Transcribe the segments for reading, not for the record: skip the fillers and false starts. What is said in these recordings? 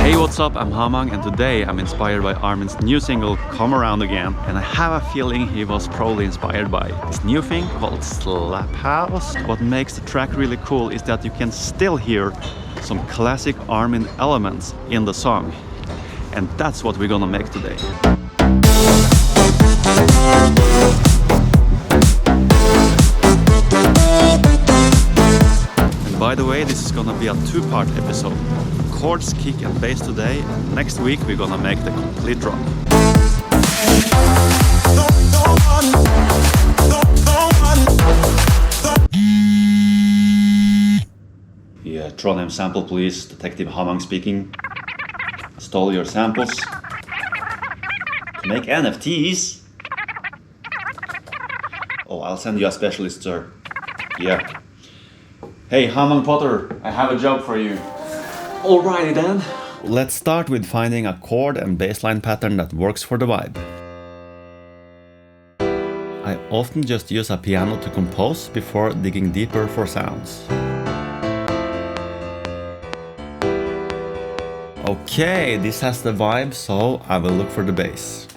Hey, what's up? I'm Hamang, and today I'm inspired by Armin's new single, Come Around Again. And I have a feeling he was probably inspired by this new thing called slaphouse. What makes the track really cool is that you can still hear some classic Armin elements in the song. And that's what we're gonna make today. And by the way, this is gonna be a two-part episode. Chords, kick and bass today, and next week we're gonna make the complete drop. Yeah, Trondheim sample please, Detective Hamang speaking. Stole your samples to make NFTs. Oh, I'll send you a specialist, sir. Yeah. Hey, Hamang Potter, I have a job for you. Alrighty then. Let's start with finding a chord and bassline pattern that works for the vibe. I often just use a piano to compose before digging deeper for sounds. Okay, this has the vibe, so I will look for the bass.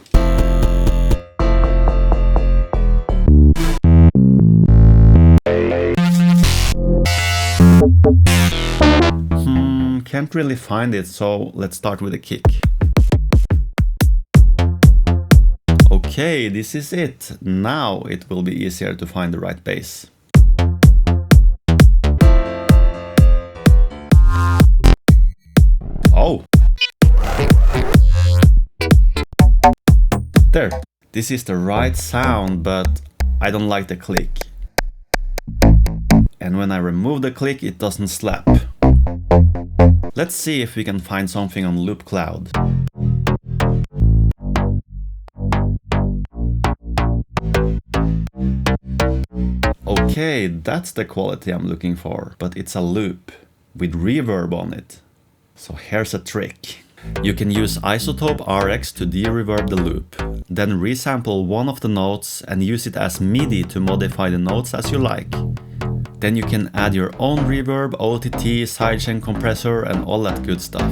Can't really find it, so let's start with a kick. Okay, this is it. Now it will be easier to find the right bass. Oh! There. This is the right sound, but I don't like the click. And when I remove the click, it doesn't slap. Let's see if we can find something on Loop Cloud. Okay, that's the quality I'm looking for, but it's a loop with reverb on it. So here's a trick. You can use Isotope RX to de-reverb the loop, then resample one of the notes and use it as MIDI to modify the notes as you like. Then you can add your own reverb, OTT, sidechain compressor and all that good stuff.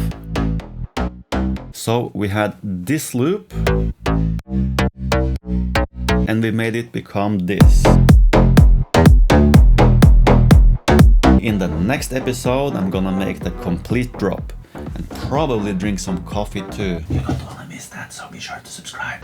So we had this loop and we made it become this. In the next episode I'm gonna make the complete drop and probably drink some coffee too. You don't wanna miss that, so be sure to subscribe.